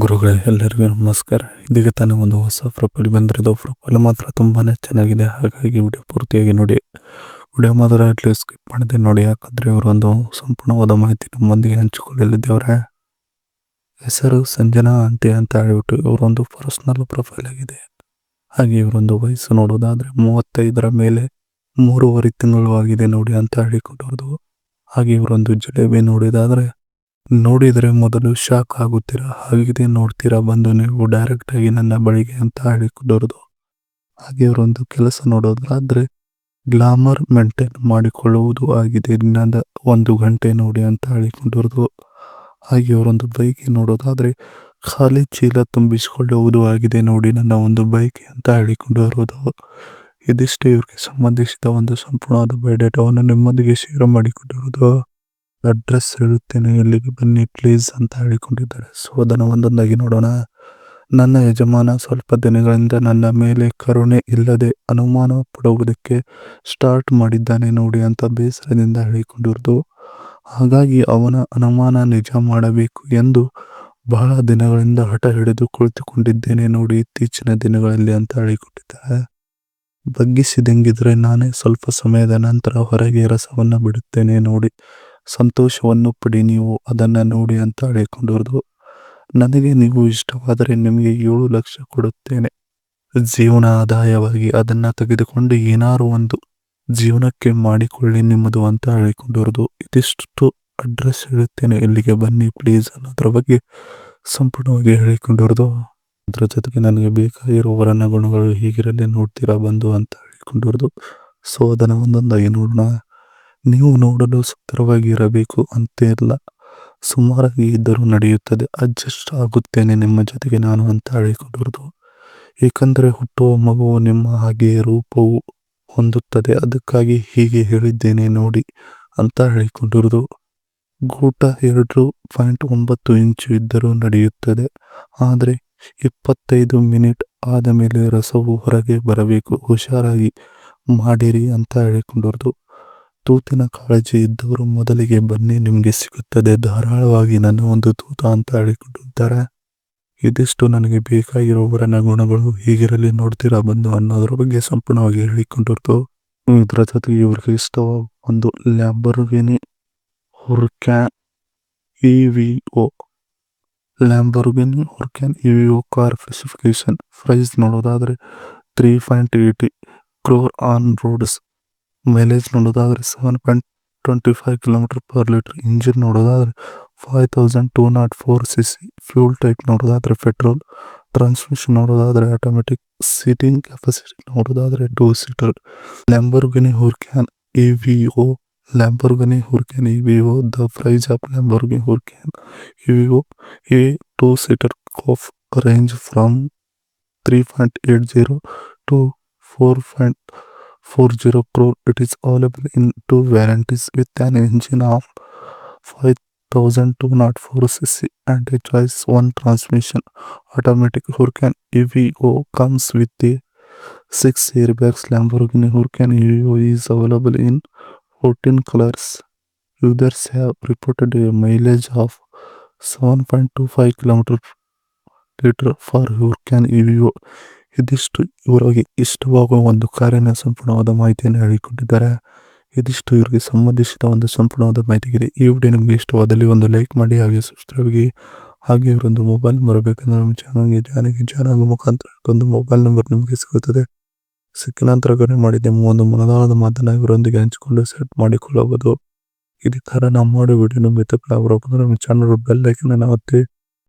ಗುರುಗಳೇ, ಎಲ್ಲರಿಗೂ ನಮಸ್ಕಾರ. ಇದೀಗ ತಾನೇ ಒಂದು ಹೊಸ ಪ್ರೊಫೈಲ್ ಬಂದಿರೋದು. ಪ್ರೊಫೈಲ್ ಮಾತ್ರ ತುಂಬಾನೇ ಚೆನ್ನಾಗಿದೆ, ಹಾಗಾಗಿ ವಿಡಿಯೋ ಪೂರ್ತಿಯಾಗಿ ನೋಡಿ. ವಿಡಿಯೋ ಮಾತ್ರ ಅಟ್ಲೀಸ್ಟ್ ಸ್ಕಿಪ್ ಮಾಡದೆ ನೋಡಿ, ಯಾಕಂದ್ರೆ ಇವರೊಂದು ಸಂಪೂರ್ಣವಾದ ಮಾಹಿತಿ ನಮ್ಮೊಂದಿಗೆ ಹಂಚಿಕೊಳ್ಳಲಿದ್ದೇವ್ರೆ. ಹೆಸರು ಸಂಜನಾ ಆಂಟಿ ಅಂತ ಹೇಳ್ಬಿಟ್ಟು ಇವರೊಂದು ಪರ್ಸನಲ್ ಪ್ರೊಫೈಲ್ ಆಗಿದೆ. ಹಾಗೆ ಇವರೊಂದು ವಯಸ್ಸು ನೋಡೋದಾದ್ರೆ 35ರ ಮೇಲೆ 3.5 ತಿಂಗಳು ಆಗಿದೆ ನೋಡಿ ಅಂತ ಹೇಳಿಕೊಟ್ಟವ್ರದು. ಹಾಗೆ ಇವರೊಂದು ಜಲೇಬಿ ನೋಡಿದರೆ ಮೊದಲು ಶಾಕ್ ಆಗುತ್ತೀರಾ, ಹಾಗಿದೆ ನೋಡ್ತೀರಾ ಬಂದು ನೀವು ಡೈರೆಕ್ಟ್ ಆಗಿ ನನ್ನ ಬಳಿಗೆ ಅಂತ ಹೇಳಿಕೊಡೋದು. ಹಾಗೆ ಇವರೊಂದು ಕೆಲಸ ನೋಡೋದಾದ್ರೆ ಗ್ಲಾಮರ್ ಮೇಂಟೈನ್ ಮಾಡಿಕೊಳ್ಳುವುದು ಆಗಿದೆ, ದಿನದ 1 ಗಂಟೆ ನೋಡಿ ಅಂತ ಹೇಳಿಕೊಂಡಿರೋದು. ಹಾಗೆ ಇವರೊಂದು ಬೈಕ್ ನೋಡೋದಾದ್ರೆ ಖಾಲಿ ಚೀಲ ತುಂಬಿಸಿಕೊಳ್ಳುವುದು ಆಗಿದೆ ನೋಡಿ ನನ್ನ ಒಂದು ಬೈಕ್ ಅಂತ ಹೇಳಿಕೊಂಡಿರೋದು. ಇದಿಷ್ಟೇ ಇವ್ರಿಗೆ ಸಂಬಂಧಿಸಿದ ಒಂದು ಸಂಪೂರ್ಣವಾದ ಬಯೋಡೇಟಾವನ್ನು ನಿಮ್ಮೊಂದಿಗೆ ಶೇರ್ ಮಾಡಿಕೊಂಡಿರೋದು. ಅಡ್ರೆಸ್ ಹೇಳುತ್ತೇನೆ, ಇಲ್ಲಿಗೆ ಬನ್ನಿ ಪ್ಲೀಸ್ ಅಂತ ಹೇಳಿಕೊಂಡಿದ್ದಾರೆ. ಸೊ ಅದನ್ನು ಒಂದೊಂದಾಗಿ ನೋಡೋಣ. ನನ್ನ ಯಜಮಾನ ಸ್ವಲ್ಪ ದಿನಗಳಿಂದ ನನ್ನ ಮೇಲೆ ಕರುಣೆ ಇಲ್ಲದೆ ಅನುಮಾನ ಪಡುವುದಕ್ಕೆ ಸ್ಟಾರ್ಟ್ ಮಾಡಿದ್ದಾನೆ ನೋಡಿ ಅಂತ ಬೇಸರದಿಂದ ಹೇಳಿಕೊಂಡಿರೋದು. ಹಾಗಾಗಿ ಅವನ ಅನುಮಾನ ನಿಜ ಮಾಡಬೇಕು ಎಂದು ಬಹಳ ದಿನಗಳಿಂದ ಹಠ ಹಿಡಿದು ಕುಳಿತುಕೊಂಡಿದ್ದೇನೆ ನೋಡಿ ಇತ್ತೀಚಿನ ದಿನಗಳಲ್ಲಿ ಅಂತ ಹೇಳಿಕೊಟ್ಟಿದ್ದಾರೆ. ಬಗ್ಗಿಸಿದಂಗಿದ್ರೆ ನಾನೇ ಸ್ವಲ್ಪ ಸಮಯದ ನಂತರ ಹೊರಗೆ ರಸವನ್ನು ಬಿಡುತ್ತೇನೆ ನೋಡಿ, ಸಂತೋಷವನ್ನು ಪಡಿ ನೀವು ಅದನ್ನ ನೋಡಿ ಅಂತ ಹೇಳಿಕೊಂಡಿರೋದು. ನನಗೆ ನೀವು ಇಷ್ಟವಾದರೆ ನಿಮಗೆ 7 ಲಕ್ಷ ಕೊಡುತ್ತೇನೆ ಜೀವನ ಆದಾಯವಾಗಿ, ಅದನ್ನ ತೆಗೆದುಕೊಂಡು ಏನಾರು ಒಂದು ಜೀವನಕ್ಕೆ ಮಾಡಿಕೊಳ್ಳಿ ನಿಮ್ಮದು ಅಂತ ಹೇಳಿಕೊಂಡಿರೋದು. ಇದಿಷ್ಟು ಅಡ್ರೆಸ್ ಹೇಳುತ್ತೇನೆ, ಇಲ್ಲಿಗೆ ಬನ್ನಿ ಪ್ಲೀಸ್ ಅನ್ನೋದ್ರ ಬಗ್ಗೆ ಸಂಪೂರ್ಣವಾಗಿ ಹೇಳಿಕೊಂಡಿರೋದು. ಅದ್ರ ಜೊತೆಗೆ ನನಗೆ ಬೇಕಾಗಿರೋ ವರ್ಣ ಗುಣಗಳು ಹೀಗಿರಲಿ ನೋಡ್ತೀರಾ ಬಂದು ಅಂತ ಹೇಳಿಕೊಂಡಿರೋದು. ಸೊ ಅದನ್ನು ಒಂದೊಂದಾಗಿ ನೋಡೋಣ. ನೀವು ನೋಡಲು ಸುಂದರವಾಗಿ ಇರಬೇಕು ಅಂತಿಲ್ಲ, ಸುಮಾರಾಗಿ ಇದ್ದರೂ ನಡೆಯುತ್ತದೆ, ಅಡ್ಜಸ್ಟ್ ಆಗುತ್ತೇನೆ ನಿಮ್ಮ ಜೊತೆಗೆ ನಾನು ಅಂತ ಹೇಳಿಕೊಂಡಿರೋದು. ಏಕೆಂದರೆ ಹುಟ್ಟುವ ಮಗುವು ನಿಮ್ಮ ಹಾಗೆಯೇ ರೂಪವು ಹೊಂದುತ್ತದೆ, ಅದಕ್ಕಾಗಿ ಹೀಗೆ ಹೇಳಿದ್ದೇನೆ ನೋಡಿ ಅಂತ ಹೇಳಿಕೊಂಡಿರೋದು. ಗೂಟ 2.9 ಇಂಚು ಇದ್ದರೂ ನಡೆಯುತ್ತದೆ, ಆದರೆ 25 ಮಿನಿಟ್ ಆದ ಮೇಲೆ ರಸವು ಹೊರಗೆ ಬರಬೇಕು, ಹುಷಾರಾಗಿ ಮಾಡಿರಿ ಅಂತ ಹೇಳಿಕೊಂಡಿರೋದು. ತೂತಿನ ಕಾಳಜಿ ಇದ್ದವರು ಮೊದಲಿಗೆ ಬನ್ನಿ, ನಿಮಗೆ ಸಿಗುತ್ತದೆ ಧಾರಾಳವಾಗಿ ನನ್ನ ಒಂದು ತೂತ ಅಂತ ಹೇಳಿಕೊಂಡಿದ್ದಾರೆ. ಇದಿಷ್ಟು ನನಗೆ ಬೇಕಾಗಿರೋ ವರ್ಣ ಗುಣಗಳು ಹೀಗಿರಲಿ ನೋಡ್ತೀರಾ ಬಂದು ಅನ್ನೋದ್ರ ಬಗ್ಗೆ ಸಂಪೂರ್ಣವಾಗಿ ಹೇಳಿಕೊಂಡಿರ್ತು. ಇದರ ಜೊತೆಗೆ ಇವ್ರಿಗೆ ಇಷ್ಟವಾದ ಒಂದು Lamborghini Huracan EVO car specification price ನೋಡೋದಾದ್ರೆ 3.80 crore ಆನ್ ರೋಡ್ಸ್. ಮೈಲೇಜ್ ನೋಡೋದಾದ್ರೆ 7.25 km/L. ಇಂಜಿನ್ ನೋಡೋದಾದ್ರೆ 5204 cc. ಫ್ಯೂಲ್ ಟೈಪ್ ನೋಡೋದಾದ್ರೆ ಪೆಟ್ರೋಲ್. ಟ್ರಾನ್ಸ್ಮಿಷನ್ ನೋಡೋದಾದ್ರೆ ಆಟೋಮೆಟಿಕ್. ಸೀಟಿಂಗ್ ಕೆಪಾಸಿಟಿ ನೋಡೋದಾದ್ರೆ 2 seater. Lamborghini Huracan EVO. The price of Lamborghini Huracan EVO, a 2-seater coupe, range from 3.80 to 4.40 crore. It is available in 2 variants with an engine of 5204 cc and a choice 1 transmission. Automatic Huracan EVO comes with the 6 airbags. Lamborghini Huracan EVO is available in 14 colors. Users have reported a mileage of 7.25 km/L for Huracan EVO. ಇದಿಷ್ಟು ಇವರಿಗೆ ಇಷ್ಟವಾಗುವ ಒಂದು ಕಾರಿನ ಸಂಪೂರ್ಣವಾದ ಮಾಹಿತಿಯನ್ನು ಹೇಳಿಕೊಟ್ಟಿದ್ದಾರೆ. ಇದಿಷ್ಟು ಇವರಿಗೆ ಸಂಬಂಧಿಸಿದ ಒಂದು ಸಂಪೂರ್ಣವಾದ ಮಾಹಿತಿಗಿದೆ. ಈ ವಿಡಿಯೋ ನಿಮಗೆ ಇಷ್ಟವಾದಲ್ಲಿ ಒಂದು ಲೈಕ್ ಮಾಡಿ, ಹಾಗೆ ಸಬ್ಸ್ಕ್ರೈಬ್ ಆಗಿ. ಹಾಗೆ ಇವರೊಂದು ಮೊಬೈಲ್ ನಂಬರ್ ಬೇಕಂದ್ರೆ ನಮ್ಮ ಚಾನಲ್ಗೆ ಮುಖಾಂತರ ಒಂದು ಮೊಬೈಲ್ ನಂಬರ್ ನಿಮಗೆ ಸಿಗುತ್ತದೆ. ಸಿಕ್ಕ ನಂತರ ಕರೆ ಮಾಡಿ ನಿಮ್ಮ ಒಂದು ಮನದಾಳದ ಮಾತನ್ನ ಇವರೊಂದಿಗೆ ಹಂಚಿಕೊಂಡು ಸೆಟ್ ಮಾಡಿಕೊಳ್ಳಬಹುದು. ಇದೇ ಥರ ನಾವು ಮಾಡೋ ವಿಡಿಯೋ ನಮ್ಮ ಚಾನಲ್ ಬೆಲ್ ಐಕನ್ ಒತ್ತಿ.